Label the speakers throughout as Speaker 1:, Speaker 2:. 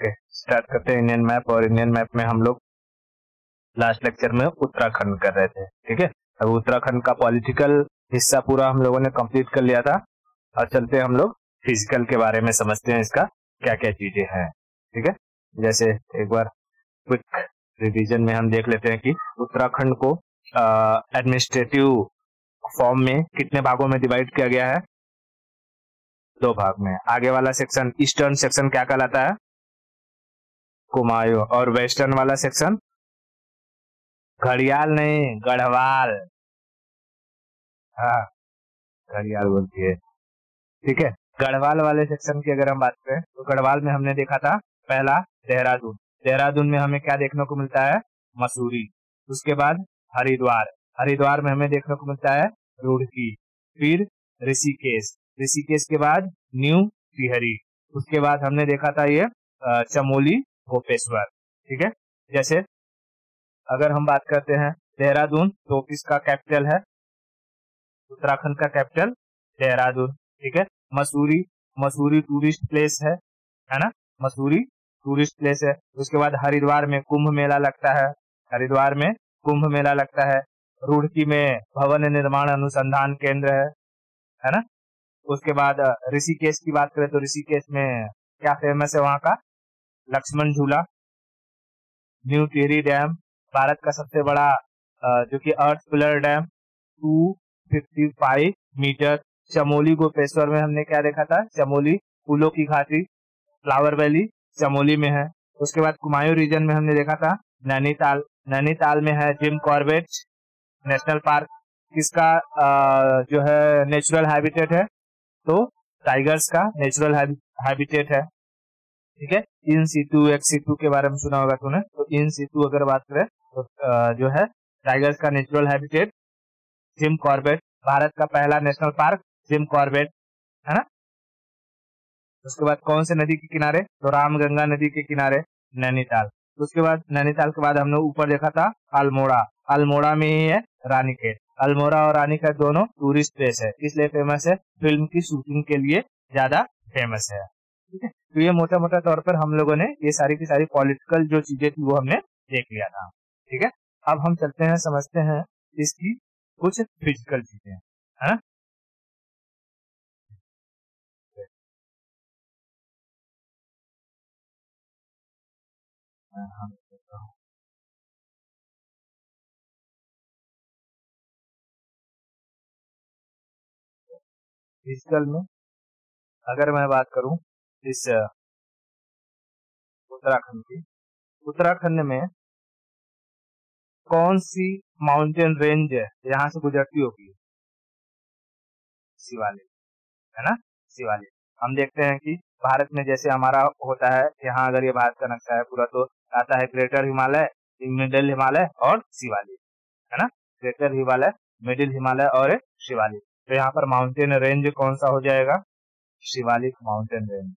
Speaker 1: Okay, start करते हैं Indian map. और इंडियन मैप में हम लोग लास्ट लेक्चर में उत्तराखंड कर रहे थे, ठीक है। अब उत्तराखंड का पॉलिटिकल हिस्सा पूरा हम लोगों ने कंप्लीट कर लिया था। और चलते हैं हम लोग फिजिकल के बारे में समझते हैं, इसका क्या क्या चीजें हैं, ठीक है। जैसे एक बार क्विक रिवीजन में हम देख लेते हैं कि उत्तराखंड को एडमिनिस्ट्रेटिव फॉर्म में कितने भागों में डिवाइड किया गया है? 2 भाग में। आगे वाला सेक्शन ईस्टर्न सेक्शन क्या कहलाता है? कुमायूं। और वेस्टर्न वाला सेक्शन घड़ियाल नहीं, गढ़वाल। हाँ, घड़ियाल बोलती है, ठीक है। गढ़वाल वाले सेक्शन की अगर हम बात करें तो गढ़वाल में हमने देखा था पहला देहरादून। देहरादून में हमें क्या देखने को मिलता है? मसूरी। उसके बाद हरिद्वार। हरिद्वार में हमें देखने को मिलता है रुड़की। फिर ऋषिकेश। ऋषिकेश के बाद न्यू टिहरी। उसके बाद हमने देखा था ये चमोली गोपेश्वर, ठीक है। जैसे अगर हम बात करते हैं देहरादून, तो किसका कैपिटल है? उत्तराखंड का कैपिटल देहरादून, ठीक है। मसूरी, मसूरी टूरिस्ट प्लेस है ना, मसूरी टूरिस्ट प्लेस है। उसके बाद हरिद्वार में कुंभ मेला लगता है, हरिद्वार में कुंभ मेला लगता है। रुड़की में भवन निर्माण अनुसंधान केंद्र है ना। उसके बाद ऋषिकेश की बात करें तो ऋषिकेश में क्या फेमस है वहां का? लक्ष्मण झूला। न्यू टिहरी डैम, भारत का सबसे बड़ा जो कि earth pillar dam, 255 metre. Chamoli Gopeshwar में हमने क्या देखा था? चमोली फूलों की घाटी, फ्लावर वैली चमोली में है। उसके बाद कुमायूं रीजन में हमने देखा था नैनीताल। नैनीताल में है जिम कॉर्बेट नेशनल पार्क। किसका जो है नेचुरल हैबिटेट है? तो टाइगर्स का नेचुरल हैबिटेट है, ठीक है। इन सीटू एक्स सीटू के बारे में सुना होगा तूने। तो इन सीटू अगर बात करें तो जो है टाइगर्स का natural habitat Jim Corbett. Bharat का पहला नेशनल पार्क जिम कॉर्बेट, है ना। उसके बाद कौन से नदी के किनारे? तो रामगंगा नदी के किनारे नैनीताल। उसके बाद नैनीताल के बाद हमने ऊपर देखा था अल्मोड़ा। अल्मोड़ा में ही है रानीखेत। अल्मोड़ा और रानीखेत दोनों टूरिस्ट प्लेस है, इसलिए फेमस है, फिल्म की शूटिंग के लिए ज्यादा फेमस है, ठीक है। तो ये मोटा मोटा तौर पर हम लोगों ने ये सारी की सारी पॉलिटिकल जो चीजें थी वो हमने देख लिया था, ठीक है। अब हम चलते हैं, समझते हैं इसकी कुछ फिजिकल चीजें, है ना। फिजिकल में अगर मैं बात करूं इस उत्तराखंड की, उत्तराखंड में कौन सी माउंटेन रेंज यहाँ से गुजरती होगी? शिवालिक, है ना, शिवालिक। हम देखते हैं कि भारत में जैसे हमारा होता है, यहाँ अगर ये भारत का नक्शा है पूरा, तो आता है ग्रेटर हिमालय, मिडिल हिमालय और शिवालिक, है ना। ग्रेटर हिमालय, मिडिल हिमालय और शिवालिक। तो यहाँ पर माउंटेन रेंज कौन सा हो जाएगा? Shivalik mountain range.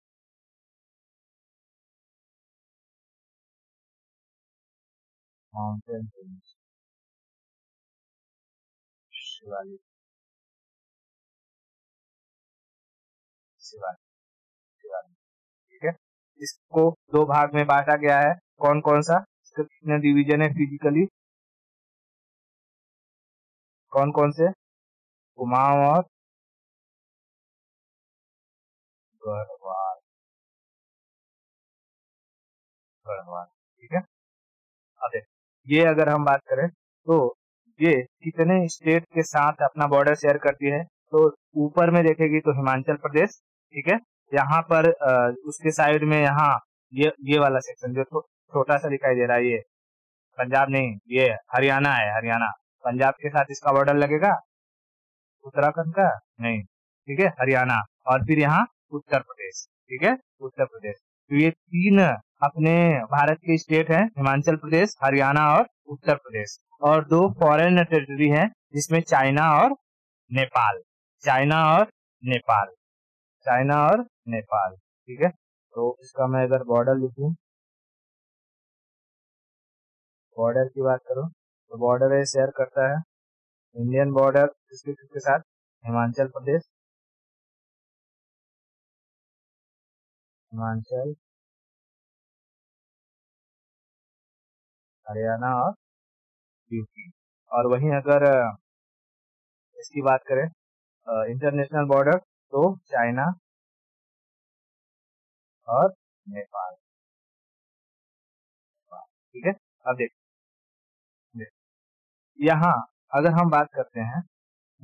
Speaker 1: Mountain range Shivalik, Shivalik, Shivalik, ठीक है। इसको 2 भाग में बांटा गया है, कौन कौन सा? इसके कितने डिवीजन है फिजिकली? कौन कौन से? कुमाऊं और गढ़वाल, गढ़वाल, ठीक है। अब देख, ये अगर हम बात करें तो ये कितने स्टेट के साथ अपना बॉर्डर शेयर करती है? तो ऊपर में देखेगी तो हिमाचल प्रदेश, ठीक है। यहाँ पर उसके साइड में यहाँ ये वाला सेक्शन जो छोटा सा दिखाई दे रहा है, ये पंजाब नहीं, ये हरियाणा है, हरियाणा। पंजाब के साथ इसका बॉर्डर लगेगा, उत्तराखंड का नहीं, ठीक है, हरियाणा। और फिर यहाँ उत्तर प्रदेश, ठीक है, उत्तर प्रदेश। तो ये 3 अपने भारत के स्टेट हैं, हिमाचल प्रदेश, हरियाणा और उत्तर प्रदेश। और 2 फॉरेन टेरिटरी हैं, जिसमें चाइना और नेपाल, चाइना और नेपाल, चाइना और नेपाल, ठीक है। तो इसका मैं अगर बॉर्डर लिखूं, बॉर्डर की बात करूं तो बॉर्डर शेयर करता है इंडियन बॉर्डर किसके साथ? हिमाचल प्रदेश, हिमाचल हरियाणा और यूपी। और वहीं अगर इसकी बात करें इंटरनेशनल बॉर्डर, तो चाइना और नेपाल। ठीक है, अब देखिए यहाँ अगर हम बात करते हैं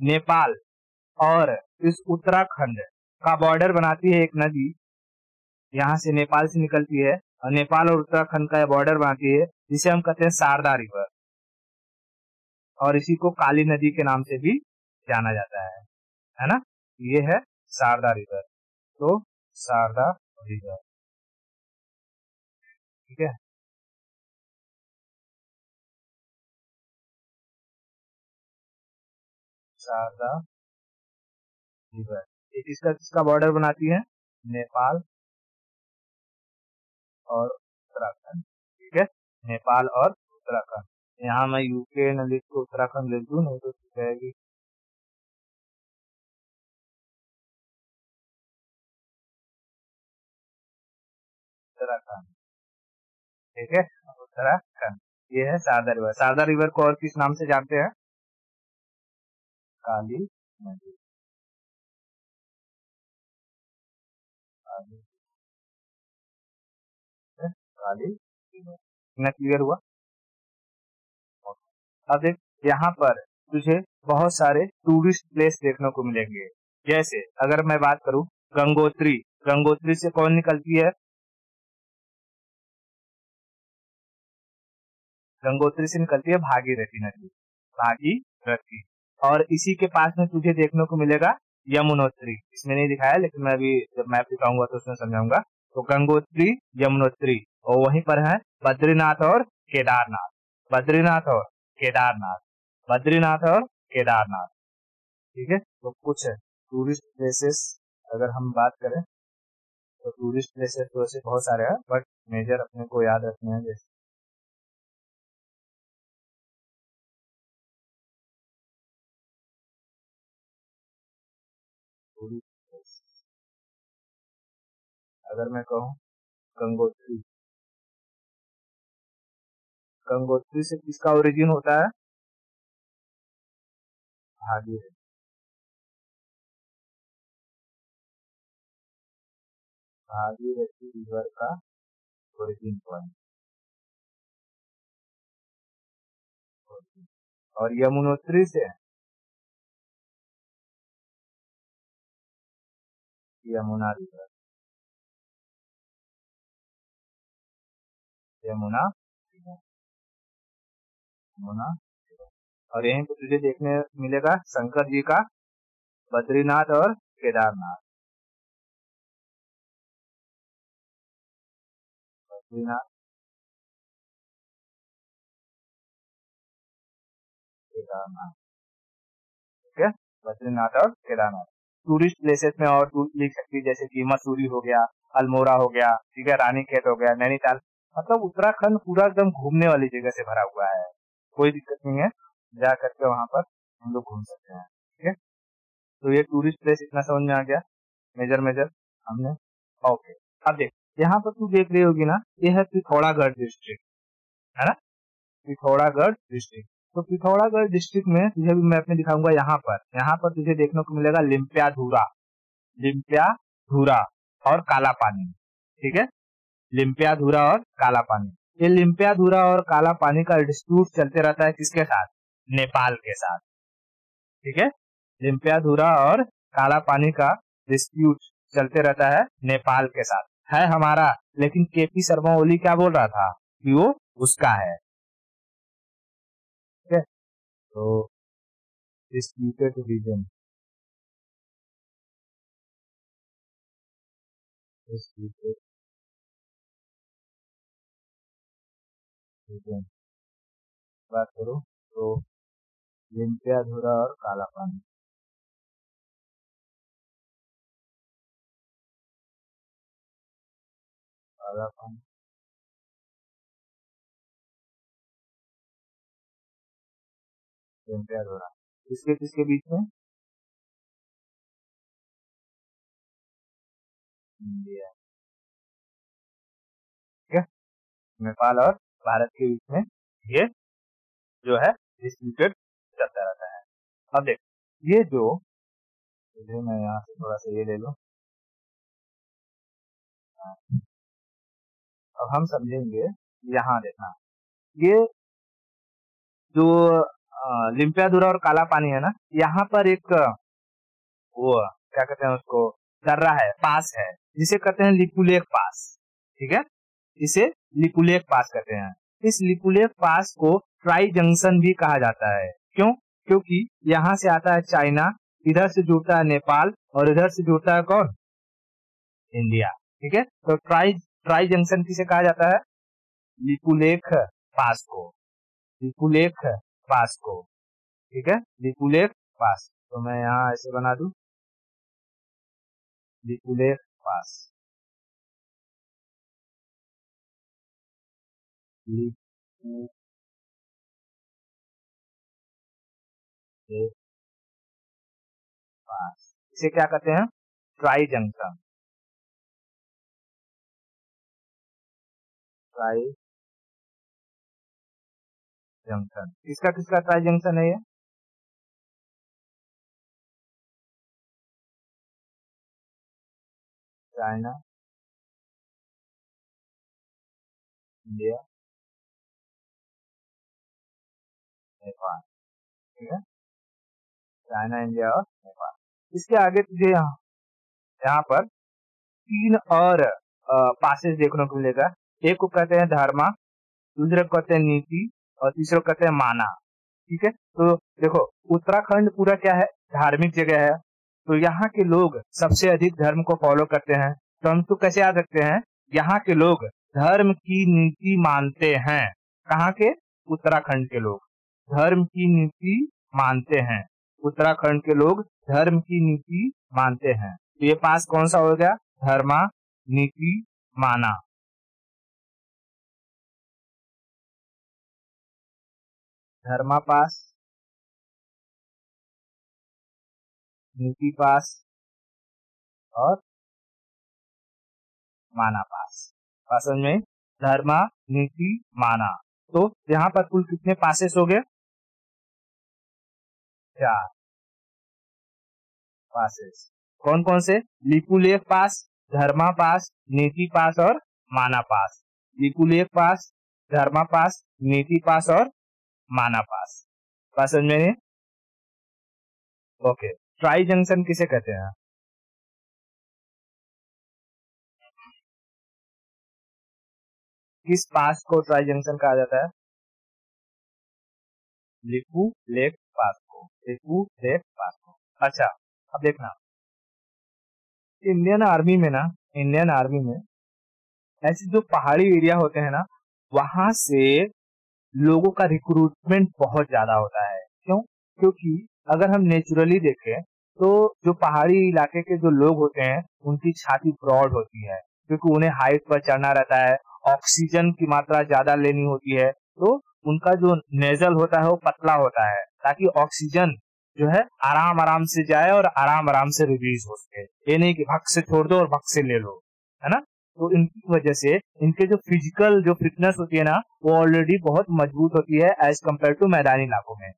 Speaker 1: नेपाल और इस उत्तराखंड का बॉर्डर बनाती है एक नदी, यहाँ से नेपाल से निकलती है और नेपाल और उत्तराखंड का बॉर्डर बनाती है, जिसे हम कहते हैं शारदा रिवर, और इसी को काली नदी के नाम से भी जाना जाता है ना। ये है शारदा रिवर, तो शारदा रिवर, ठीक है। शारदा रिवर ये किसका किसका बॉर्डर बनाती है, नेपाल और उत्तराखंड, ठीक है, नेपाल और उत्तराखंड। यहाँ मैं यूके न लिख के उत्तराखंड लिख दूं, नहीं तो जाएगी उत्तराखंड, ठीक है, उत्तराखंड। ये है शारदा रिवर। शारदा रिवर को और किस नाम से जानते हैं, काली नदी, काली, काली रिवर। इतना क्लियर हुआ। अब देख यहाँ पर तुझे बहुत सारे टूरिस्ट प्लेस देखने को मिलेंगे। जैसे अगर मैं बात करूं गंगोत्री, गंगोत्री से कौन निकलती है, गंगोत्री से निकलती है भागीरथी नदी, भागीरथी। और इसी के पास में तुझे देखने को मिलेगा यमुनोत्री, इसमें नहीं दिखाया लेकिन मैं अभी जब मैप दिखाऊंगा तो उसमें समझाऊंगा। तो गंगोत्री, यमुनोत्री, और वहीं पर है बद्रीनाथ और केदारनाथ, बद्रीनाथ और केदारनाथ, बद्रीनाथ और केदारनाथ, ठीक है। तो कुछ टूरिस्ट प्लेसेस अगर हम बात करें तो टूरिस्ट प्लेसेस तो ऐसे बहुत सारे हैं, बट मेजर अपने को याद रखने हैं। जैसे टूरिस्ट प्लेस अगर मैं कहूँ गंगोत्री, गंगोत्री से किसका ओरिजिन होता है, भागीरथी, भागीरथी रिवर का ओरिजिन पॉइंट। और यमुनोत्री से Yamuna river, Yamuna river, Yamuna river. और यहीं पे तुझे देखने मिलेगा शंकर जी का बद्रीनाथ और केदारनाथ, बद्रीनाथ, केदारनाथ, ठीक है, बद्रीनाथ और केदारनाथ। टूरिस्ट प्लेसेस में और तू लिख सकती है जैसे कि मसूरी हो गया, अल्मोड़ा हो गया, ठीक है, रानीखेत हो गया, नैनीताल। मतलब उत्तराखंड पूरा एकदम घूमने वाली जगह से भरा हुआ है, कोई दिक्कत नहीं है, जा करके वहां पर हम लोग घूम सकते हैं, ठीक है। तो ये टूरिस्ट प्लेस इतना समझ में आ गया, मेजर मेजर हमने। ओके, अब देख यहाँ पर तू देख रही होगी ना, ये है पिथौरागढ़ डिस्ट्रिक्ट, है ना, पिथौरागढ़ डिस्ट्रिक्ट। तो पिथौरागढ़ डिस्ट्रिक्ट में तुझे भी मैप में दिखाऊंगा, यहाँ पर तुझे देखने को मिलेगा लिम्पियाधुरा, लिम्पियाधुरा और काला पानी, ठीक है, लिम्पियाधुरा और काला पानी। ये लिम्पियाधुरा और काला पानी का डिस्प्यूट चलते रहता है किसके साथ, नेपाल के साथ, ठीक है, लिम्पियाधुरा और काला पानी का डिस्प्यूट चलते रहता है नेपाल के साथ, है हमारा, लेकिन केपी शर्मा ओली क्या बोल रहा था कि वो उसका है, ठीक है। तो डिस्प्यूटेड रीजन, डिस्प्यूटेड रीजन बात करो तो लिम्पियाधुरा और काला पानी, काला पानी, लिम्पियाधुरा, किसके किसके बीच में, इंडिया, ठीक है, नेपाल और भारत के बीच में ये जो है डिस्प्यूटेड चलता रहता है। अब देख ये जो मैं यहाँ से थोड़ा सा ये ले लूं, अब हम समझेंगे। यहाँ देखना ये जो लिम्पियाधुरा और काला पानी है ना, यहाँ पर एक वो क्या कहते हैं उसको, दर्रा है, पास है, जिसे कहते हैं लिपुलेख पास। ठीक है, इसे लिपुलेख पास कहते हैं। इस लिपुलेख पास को ट्राई जंक्शन भी कहा जाता है। क्यों? क्योंकि यहाँ से आता है चाइना, इधर से जुड़ता है नेपाल और इधर से जुड़ता है कौन? इंडिया। ठीक है, तो ट्राई जंक्शन किसे कहा जाता है? लिपुलेख पास को, लिपुलेख पास को। ठीक है, लिपुलेख पास। तो मैं यहाँ ऐसे बना दूं, लिपुलेख पास, लिपुलेख पास, इसे क्या कहते हैं? Tri junction, tri junction. किसका किसका ट्राई जंक्शन है ये? China, India, Nepal. ठीक है, चाइना, इंडिया और नेपाल। इसके आगे तुझे यहाँ पर तीन और पासेस देखने को मिलेगा। एक को कहते हैं धर्मा, दूसरे को कहते हैं नीति और तीसरे को कहते हैं माना। ठीक है, तो देखो उत्तराखंड पूरा क्या है? धार्मिक जगह है। तो यहाँ के लोग सबसे अधिक धर्म को फॉलो करते हैं। तो हम तो कैसे याद रखते हैं? यहाँ के लोग धर्म की नीति मानते हैं। कहाँ के? उत्तराखंड के लोग धर्म की नीति मानते हैं। उत्तराखंड के लोग धर्म की नीति मानते हैं। तो ये पास कौन सा हो गया? धर्मा, नीति, माना। धर्मा पास, नीति पास और माना पास। समझ में? धर्मा, नीति, माना। तो यहाँ पर कुल कितने पासेस हो गए? 4 पासेस। कौन कौन से? लिपुलेख पास, धर्मा पास, नीति पास और माना पास। लिपुलेख पास, धर्मा पास, नीति पास और माना पास। समझ में? ओके, ट्राई जंक्शन किसे कहते हैं? किस पास को ट्राई जंक्शन कहा जाता है? लिपुलेख पास को, लिपुलेख पास को। अच्छा, अब देखना इंडियन आर्मी में ना, इंडियन आर्मी में ऐसे जो पहाड़ी एरिया होते हैं ना, वहां से लोगों का रिक्रूटमेंट बहुत ज्यादा होता है। क्यों? क्योंकि अगर हम नेचुरली देखें तो जो पहाड़ी इलाके के जो लोग होते हैं उनकी छाती ब्रॉड होती है, क्योंकि उन्हें हाइट पर चढ़ना रहता है, ऑक्सीजन की मात्रा ज्यादा लेनी होती है। तो उनका जो नेजल होता है वो पतला होता है, ताकि ऑक्सीजन जो है आराम आराम से जाए और आराम आराम से रिलीज हो सके। ये नहीं कि भक से छोड़ दो और भक से ले लो, है ना। तो इनकी वजह से इनके जो फिजिकल जो फिटनेस होती है ना, वो ऑलरेडी बहुत मजबूत होती है एज कम्पेयर टू मैदानी इलाकों में।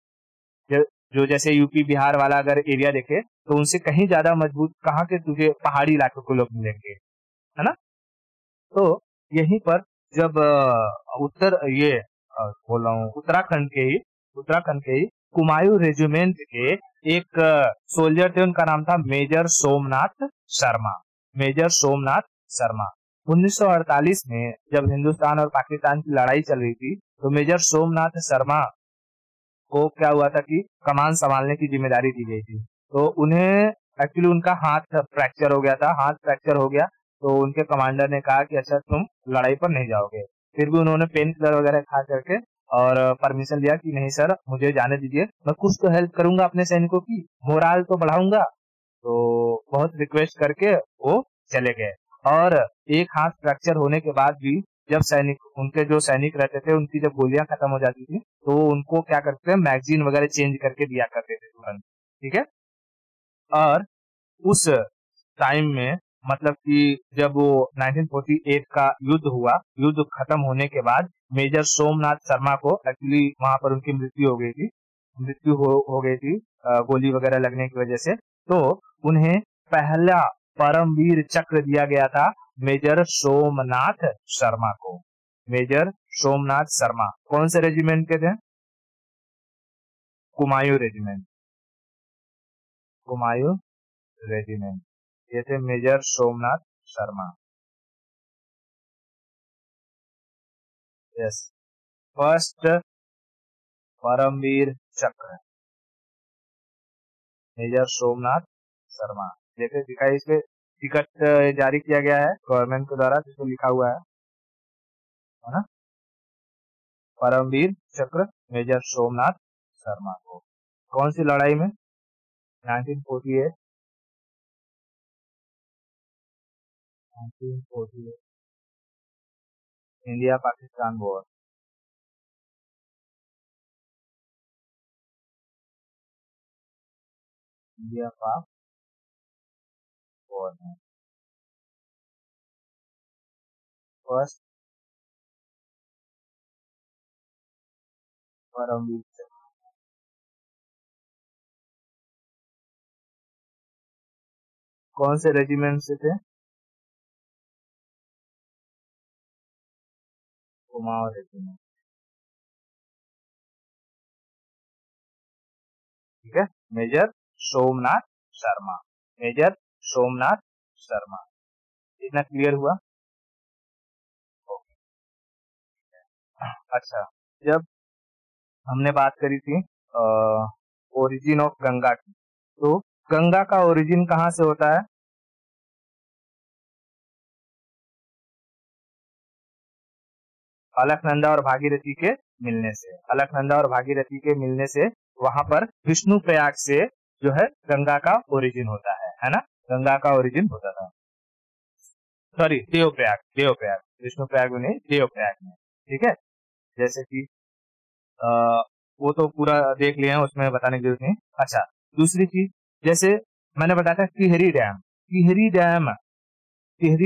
Speaker 1: जो जैसे यूपी बिहार वाला अगर एरिया देखे तो उनसे कहीं ज्यादा मजबूत कहाँ के तुझे पहाड़ी इलाकों के लोग मिलेंगे, है ना। तो यहीं पर जब उत्तर ये बोल रहा हूँ उत्तराखंड के ही कुमायूं रेजिमेंट के एक सोल्जर थे, उनका नाम था मेजर सोमनाथ शर्मा। मेजर सोमनाथ शर्मा 1948 में जब हिंदुस्तान और पाकिस्तान की लड़ाई चल रही थी, तो मेजर सोमनाथ शर्मा को क्या हुआ था कि कमान संभालने की जिम्मेदारी दी गई थी। तो उन्हें एक्चुअली उनका हाथ फ्रैक्चर हो गया था। हाथ फ्रैक्चर हो गया तो उनके कमांडर ने कहा कि अच्छा तुम लड़ाई पर नहीं जाओगे। फिर भी उन्होंने पेन किलर वगैरह खा करके और परमिशन दिया कि नहीं सर मुझे जाने दीजिए, मैं कुछ तो हेल्प करूंगा अपने सैनिकों की, मोराल तो बढ़ाऊंगा। तो बहुत रिक्वेस्ट करके वो चले गए। और एक हाथ फ्रैक्चर होने के बाद भी जब उनके जो सैनिक रहते थे उनकी जब गोलियां खत्म हो जाती थी तो उनको क्या करते थे, मैगजीन वगैरह चेंज करके दिया करते थे तुरंत। ठीक है, और उस टाइम में मतलब कि जब वो 1948 का युद्ध हुआ, युद्ध खत्म होने के बाद मेजर सोमनाथ शर्मा को एक्चुअली वहां पर उनकी मृत्यु हो गई थी गोली वगैरह लगने की वजह से। तो उन्हें पहला परमवीर चक्र दिया गया था मेजर सोमनाथ शर्मा को। मेजर सोमनाथ शर्मा कौन से रेजिमेंट के थे? कुमायूं रेजिमेंट। कुमायूं रेजिमेंट, ये थे major Somnath Sharma. Yes, first Paramvir Chakra major Somnath Sharma. जैसे दिखाई इसके टिकट जारी किया गया है गवर्नमेंट के द्वारा, जिसको लिखा हुआ है ना, परमवीर चक्र मेजर सोमनाथ शर्मा को। कौन सी लड़ाई में? 1948 इंडिया पाकिस्तान वॉर। इंडिया पाक वॉर में फर्स्ट परमवीर चक्र कौन से रेजिमेंट से थे? कुमाऊं रेजिमेंट। ठीक है, मेजर सोमनाथ शर्मा, मेजर सोमनाथ शर्मा। इतना क्लियर हुआ? ओके। अच्छा, जब हमने बात करी थी ओरिजिन ऑफ गंगा की, तो गंगा का ओरिजिन कहाँ से होता है? अलकनंदा और भागीरथी के मिलने से। अलकनंदा और भागीरथी के मिलने से वहां पर विष्णु प्रयाग से जो है गंगा का ओरिजिन होता है ना, गंगा का ओरिजिन होता था। सॉरी, देवप्रयाग, विष्णु प्रयाग में नहीं, देवप्रयाग में। ठीक है, जैसे कि वो तो पूरा देख लिया है, उसमें बताने की जरूरत नहीं। अच्छा, दूसरी चीज, जैसे मैंने बताया था टिहरी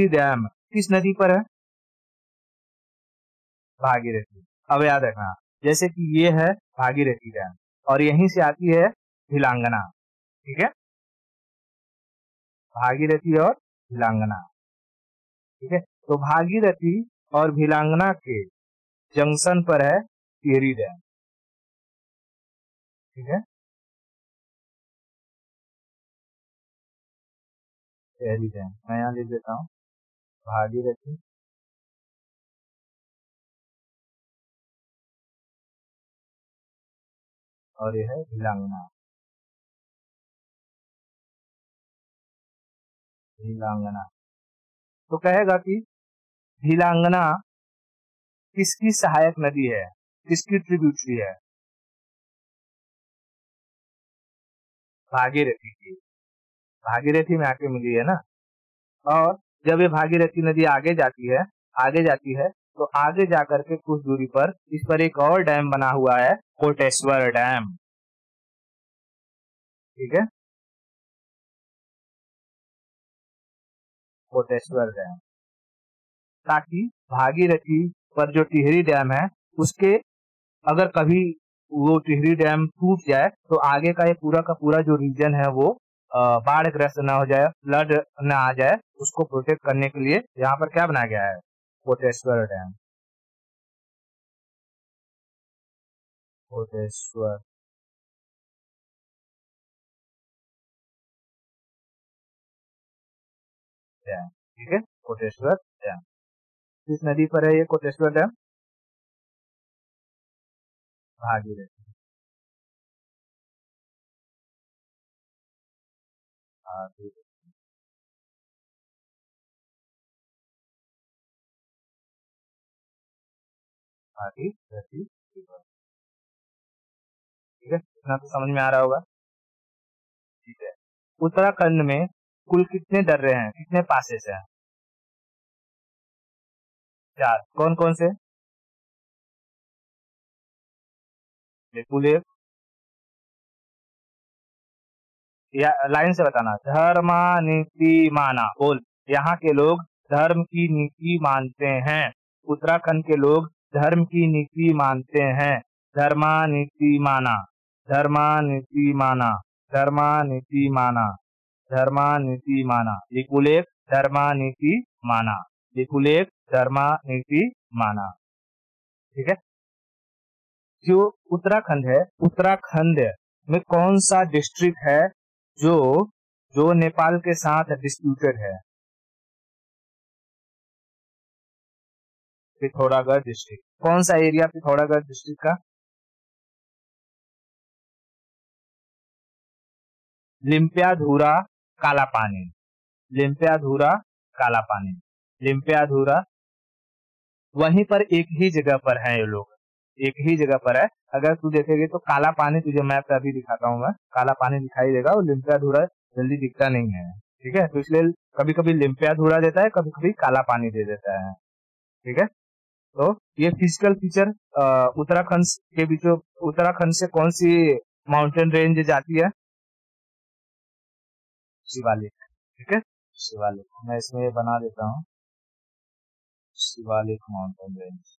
Speaker 1: डैम किस नदी पर है? भागीरथी। अब याद रखना, जैसे कि ये है भागीरथी डैम और यहीं से आती है भिलांगना। ठीक है, भागीरथी और भिलांगना। ठीक है, तो भागीरथी और भिलांगना के जंक्शन पर है टिहरी डैम। ठीक है, टिहरी डैम मैं यहाँ लिख देता हूँ, भागीरथी और यह है भिलांगना। भिलांगना तो कहेगा कि भिलांगना किसकी सहायक नदी है, किसकी ट्रिब्यूटरी है? भागीरथी की। भागीरथी में आके मिली है ना। और जब ये भागीरथी नदी आगे जाती है तो आगे जाकर के कुछ दूरी पर इस पर एक और डैम बना हुआ है, कोटेश्वर डैम। ठीक है, कोटेश्वर डैम, ताकि भागीरथी पर जो टिहरी डैम है उसके अगर कभी वो टिहरी डैम टूट जाए तो आगे का ये पूरा का पूरा जो रीजन है वो बाढ़ ग्रस्त ना हो जाए, फ्लड ना आ जाए, उसको प्रोटेक्ट करने के लिए यहाँ पर क्या बनाया गया है? कोटेश्वर डैम। कोटेश्वर डैम। ठीक है, कोटेश्वर डैम किस नदी पर है? ये कोटेश्वर डैम भागीरथी। भागीरथी, भागीरथी रिवर। ठीक है, इतना तो समझ में आ रहा होगा। ठीक है, उत्तराखंड में कुल कितने दर्रे हैं, कितने पासेस हैं? 4। कौन कौन से? कुल एक, या लाइन से बताना। धर्मा नीति माना, बोल यहाँ के लोग धर्म की नीति मानते हैं। उत्तराखंड के लोग धर्म की नीति मानते हैं। धर्मानीति माना, धर्मानीति माना, धर्मानीति माना, धर्मानीति माना। विपुलेख धर्मानीति माना, विपुलेख धर्मानीति माना। ठीक है। जो उत्तराखंड है, उत्तराखंड में कौन सा डिस्ट्रिक्ट है जो जो नेपाल के साथ डिस्प्यूटेड है? पिथौरागढ़ डिस्ट्रिक्ट। कौन सा एरिया पिथौरागढ़ डिस्ट्रिक्ट का? लिम्पियाधुरा कालापानी, लिम्पियाधुरा कालापानी, लिम्पियाधुरा। वहीं पर एक ही जगह पर है ये लोग, एक ही जगह पर है। अगर तू देखेगी तो काला पानी, तुझे मैप पे अभी दिखाता हूँ मैं, काला पानी दिखाई देगा और लिम्पियाधुरा जल्दी दिखता नहीं है। ठीक है, तो इसलिए कभी कभी लिम्पियाधुरा देता है, कभी कभी काला पानी दे देता है। ठीक है, तो ये फिजिकल फीचर उत्तराखंड के बीचों, उत्तराखंड से कौन सी माउंटेन रेंज जाती है? शिवालिक। ठीक है, शिवालिक। मैं इसमें बना देता हूँ, शिवालिक माउंटेन रेंज।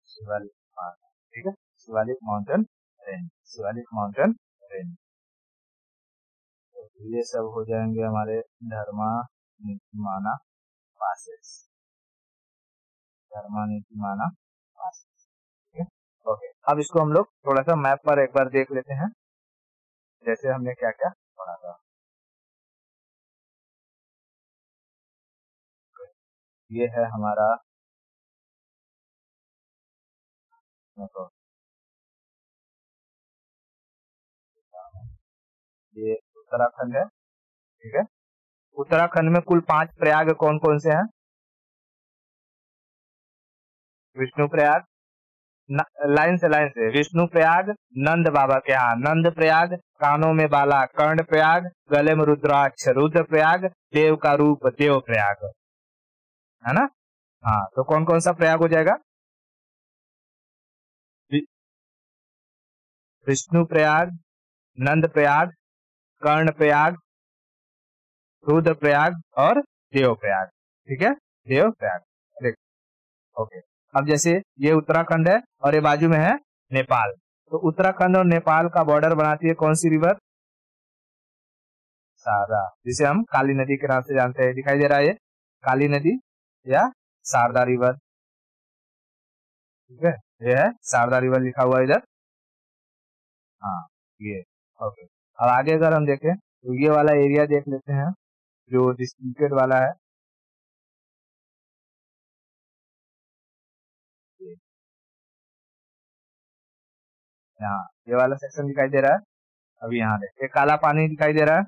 Speaker 1: शिवालिक, ठीक है, Shivalik mountain range, Shivalik mountain range. तो ये सब हो जाएंगे हमारे धर्मानीति माना पासेस, धर्मानीति माना पासेस। ठीक है, ओके। अब इसको हम लोग थोड़ा सा मैप पर एक बार देख लेते हैं, जैसे हमने क्या क्या पढ़ा था। ये है हमारा, ये उत्तराखंड है। ठीक है, उत्तराखंड में कुल 5 प्रयाग कौन कौन से हैं? विष्णु प्रयाग, लाइन से विष्णु प्रयाग, नंद बाबा के यहाँ नंद प्रयाग, कानों में बाला कर्ण प्रयाग, गले में रुद्राक्ष रुद्र प्रयाग, देव का रूप देव प्रयाग, है ना। हाँ, तो कौन कौन सा प्रयाग हो जाएगा? विष्णु प्रयाग, नंद प्रयाग, कर्ण प्रयाग, रुद्र प्रयाग और देव प्रयाग। ठीक है, देव प्रयाग। ओके, अब जैसे ये उत्तराखंड है और ये बाजू में है नेपाल, तो उत्तराखंड और नेपाल का बॉर्डर बनाती है कौन सी रिवर? शारदा, जिसे हम काली नदी के नाम से जानते हैं। दिखाई दे रहा है ये काली नदी या शारदा रिवर। ठीक है, ये है शारदा रिवर लिखा हुआ इधर। हाँ, ये ओके। अब आगे अगर हम देखें तो ये वाला एरिया देख लेते हैं जो डिस्प्यूटेड वाला है। यहाँ ये वाला सेक्शन दिखाई दे रहा है। अभी यहाँ देखिए काला पानी दिखाई दे रहा है।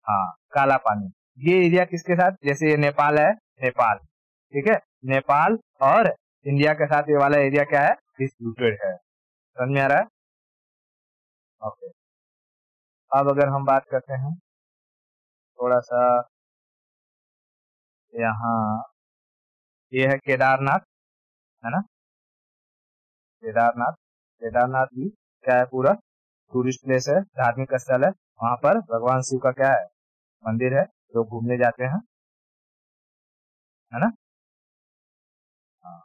Speaker 1: हाँ, काला पानी, ये एरिया किसके साथ? जैसे ये नेपाल है, नेपाल, ठीक है, नेपाल और इंडिया के साथ ये वाला एरिया क्या है? डिस्प्यूटेड है। समझ में आ रहा है? ओके, अब अगर हम बात करते हैं थोड़ा सा, यहाँ ये है केदारनाथ, है ना, केदारनाथ। केदारनाथ भी क्या है? पूरा टूरिस्ट प्लेस है, धार्मिक स्थल है। वहां पर भगवान शिव का क्या है? मंदिर है, लोग घूमने जाते हैं, है ना। हाँ,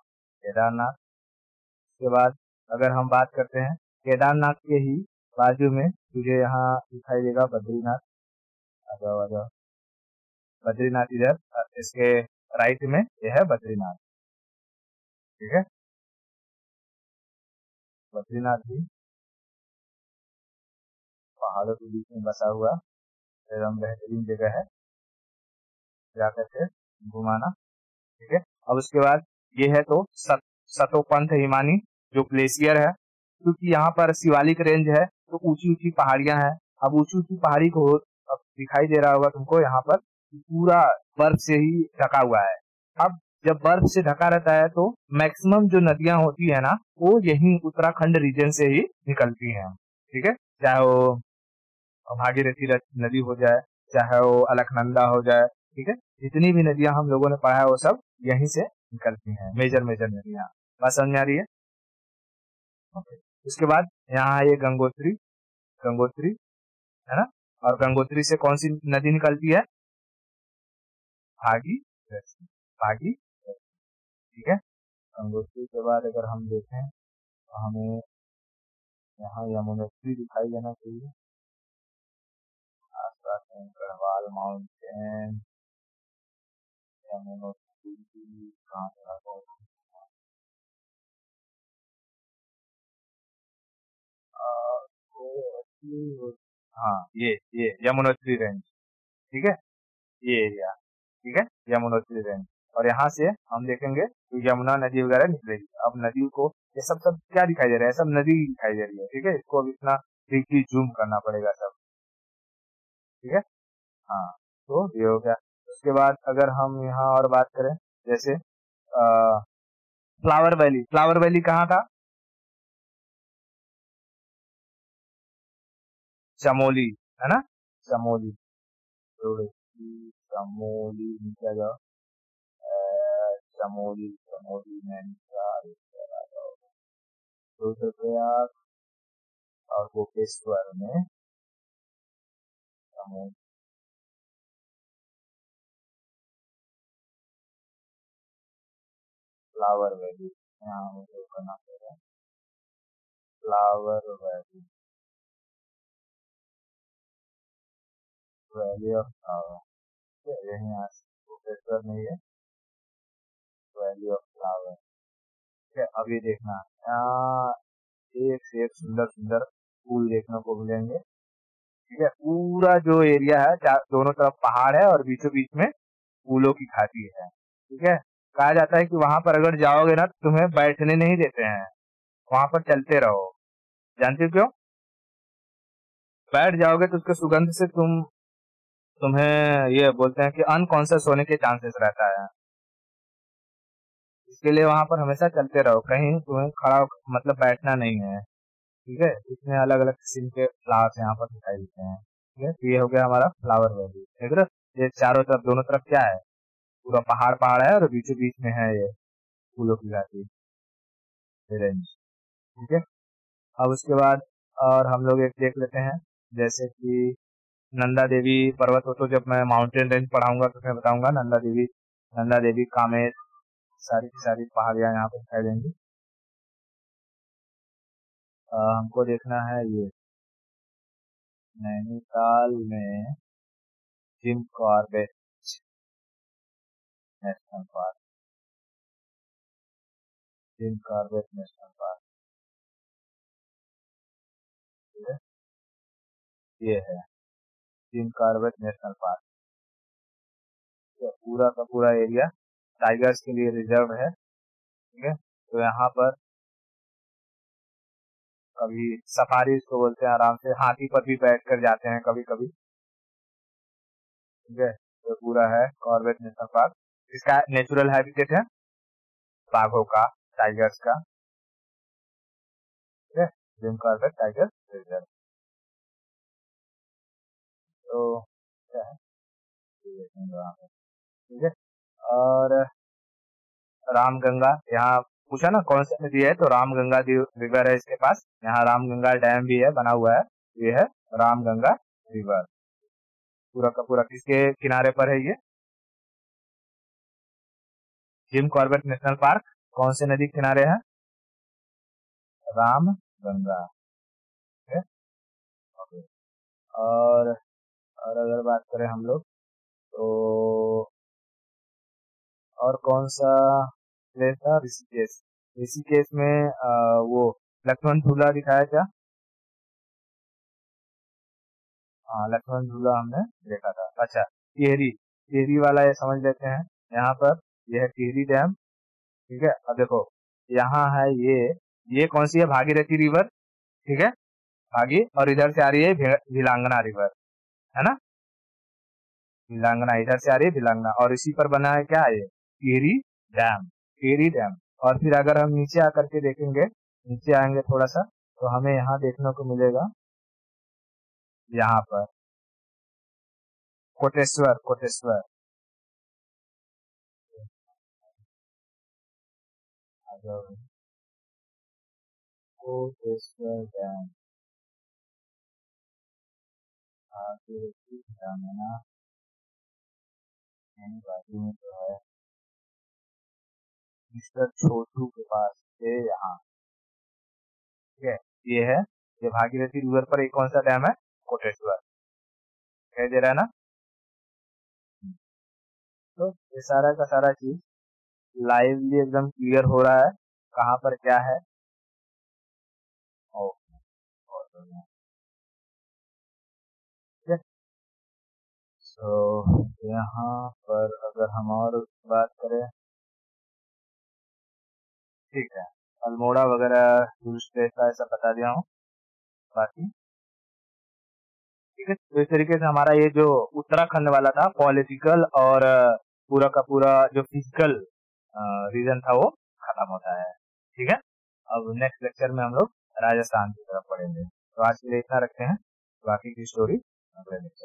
Speaker 1: केदारनाथ। उसके बाद अगर हम बात करते हैं केदारनाथ के ही बाजू में तुझे यहाँ दिखाई देगा बद्रीनाथ। आ जाओ आ जाओ, बद्रीनाथ इधर, इसके राइट में ये है बद्रीनाथ। ठीक है, बद्रीनाथ भी पहाड़ों के बीच में बसा हुआ एकदम बेहतरीन जगह है, जाकर के घुमाना। ठीक है, अब उसके बाद ये है तो सतोपंथ हिमानी जो ग्लेशियर है, क्योंकि यहाँ पर शिवालिक रेंज है तो ऊंची ऊंची पहाड़ियां हैं। अब ऊंची ऊंची पहाड़ी को अब दिखाई दे रहा होगा तुमको, यहाँ पर पूरा बर्फ से ही ढका हुआ है। अब जब बर्फ से ढका रहता है तो मैक्सिमम जो नदियां होती है ना, वो यही उत्तराखंड रीजन से ही निकलती हैं। ठीक है, चाहे वो भागीरथी नदी हो जाए, चाहे वो अलकनंदा हो जाए, ठीक है, जितनी भी नदियां हम लोगों ने पढ़ा है वो सब यहीं से निकलती हैं, मेजर मेजर नदियाँ। बात समझ में आ रही है? ओके। उसके बाद यहाँ है ये गंगोत्री, गंगोत्री है ना, और गंगोत्री से कौन सी नदी निकलती है? भागीरथी, भागीरथी, ठीक है। गंगोत्री के बाद अगर हम देखें तो हमें यहाँ यमुनोत्री दिखाई देना चाहिए, आसपास में गढ़वाल माउंटेन, यमुनोत्री कहाँ चला गया? हाँ ये यमुनोत्री रेंज, ठीक है, ये एरिया, ठीक है, यमुनोत्री रेंज। और यहाँ से हम देखेंगे तो यमुना नदी वगैरह निकलेगी। अब नदी को ये सब सब क्या दिखाई दे रहा है? सब नदी दिखाई दे रही है, ठीक है। इसको अब इतना डीपली जूम करना पड़ेगा सब, ठीक है। हाँ, तो ये हो गया। उसके बाद अगर हम यहाँ और बात करें, जैसे फ्लावर वैली, फ्लावर वैली कहाँ था? चमोली, है ना, चमोली, चमोली नीचे आ जाओ, चमोली, चमोली नैनीताल, रुद्रप्रयाग और गोपेश्वर में चमोली, फ्लावर वैली, यहाँ मुझे करना पड़ेगा flower valley, valley of flower, यही यहाँ गोपेश्वर में है वैली ऑफ फ्लावर, ठीक है। अभी देखना यहाँ एक से एक सुंदर सुंदर फूल देखने को मिलेंगे, ठीक है। पूरा जो एरिया है, दोनों तरफ पहाड़ है और बीचों बीच में फूलों की घाटी है, ठीक है। कहा जाता है कि वहां पर अगर जाओगे ना तो तुम्हें बैठने नहीं देते हैं, वहां पर चलते रहो। जानते हो क्यों? बैठ जाओगे तो उसके सुगंध से तुम्हें ये बोलते हैं कि अनकॉन्शियस होने के चांसेस रहता है। इसके लिए वहां पर हमेशा चलते रहो, कहीं तुम्हें खड़ा मतलब बैठना नहीं है, ठीक है। इसमें अलग अलग किस्म के फ्लावर्स यहाँ पर दिखाई देते हैं, ठीक है। तो ये हो गया हमारा फ्लावर वैली, देख रहे हो? ये चारों तरफ, दोनों तरफ क्या है? पूरा पहाड़ पहाड़ है और बीचों बीच में है ये फूलों की घाटी रेंज, ठीक है। अब उसके बाद और हम लोग एक देख लेते हैं, जैसे कि नंदा देवी पर्वत हो, तो जब मैं माउंटेन रेंज पढ़ाऊंगा तो मैं बताऊंगा नंदा देवी कामेर, सारी की सारी पहाड़ियां यहाँ पर दिखाई देंगी। हमको देखना है ये नैनीताल में Jim Corbett national park, Jim Corbett national park, ठीक है, ये है जिम कॉर्बेट नेशनल पार्क। तो पूरा का पूरा एरिया टाइगर्स के लिए रिजर्व है, ठीक है। तो यहाँ पर कभी सफारी इसको बोलते हैं, आराम से हाथी पर भी बैठ कर जाते हैं कभी कभी, ठीक है। तो पूरा है कॉर्बेट नेशनल पार्क, इसका नेचुरल हैबिटेट है बाघों का, टाइगर्स का, ठीक है। जिम कॉर्बेट टाइगर रिजर्व, तो क्या है ये देखेंगे वहाँ पे, ठीक है। और रामगंगा, यहाँ पूछा ना कौन सी नदी है, तो रामगंगा रिवर है इसके पास, यहाँ रामगंगा डैम भी है बना हुआ है, ये है रामगंगा रिवर। पूरा का पूरा किसके किनारे पर है ये? जिम कॉर्बेट नेशनल पार्क कौन से नदी के किनारे है? रामगंगा, ठीक है, ओके। और अगर बात करें हम लोग तो और कौन सा प्लेस था? ऋषिकेश, ऋषिकेश में वो लक्ष्मण झूला दिखाया क्या? हाँ, लक्ष्मण झूला हमने देखा था। अच्छा, टिहरी, टिहरी वाला ये समझ लेते हैं। यहाँ पर यह है टिहरी डैम, ठीक है। अब देखो यहाँ है ये कौन सी है? भागीरथी रिवर, ठीक है, भागी, और इधर से आ रही है भिलांगना रिवर, है ना, भिलांगना इधर से आ रही है भिलांगना, और इसी पर बना है क्या? ये टिहरी डैम, टिहरी डैम। और फिर अगर हम नीचे आकर के देखेंगे, नीचे आएंगे थोड़ा सा, तो हमें यहाँ देखने को मिलेगा, यहाँ पर कोटेश्वर, कोटेश्वर, कोटेश्वर डैम भागीरथी ग्रामीणा बाजू में जो है मिस्टर छोटू के पास से यहाँ, ठीक है, ये है, ये भागीरथी रिवर पर एक कौन सा डैम है, कोटेश्वर, कह दे रहा है ना। तो ये सारा का सारा चीज लाइवली एकदम क्लियर हो रहा है, कहाँ पर क्या है। ओके, बहुत बढ़िया, ठीक है। तो यहाँ पर अगर हम और बात करें, ठीक है, अल्मोड़ा वगैरह टूरिस्ट प्लेस का ऐसा बता दिया हूँ बाकी, ठीक है। तो इस तरीके से हमारा ये जो उत्तराखंड वाला था पॉलिटिकल और पूरा का पूरा जो फिजिकल रीजन था वो खत्म होता है, ठीक है। अब नेक्स्ट लेक्चर में हम लोग राजस्थान की तरफ पढ़ेंगे। तो आज के लिए इतना रखते हैं, बाकी की स्टोरी अगले लेक्चर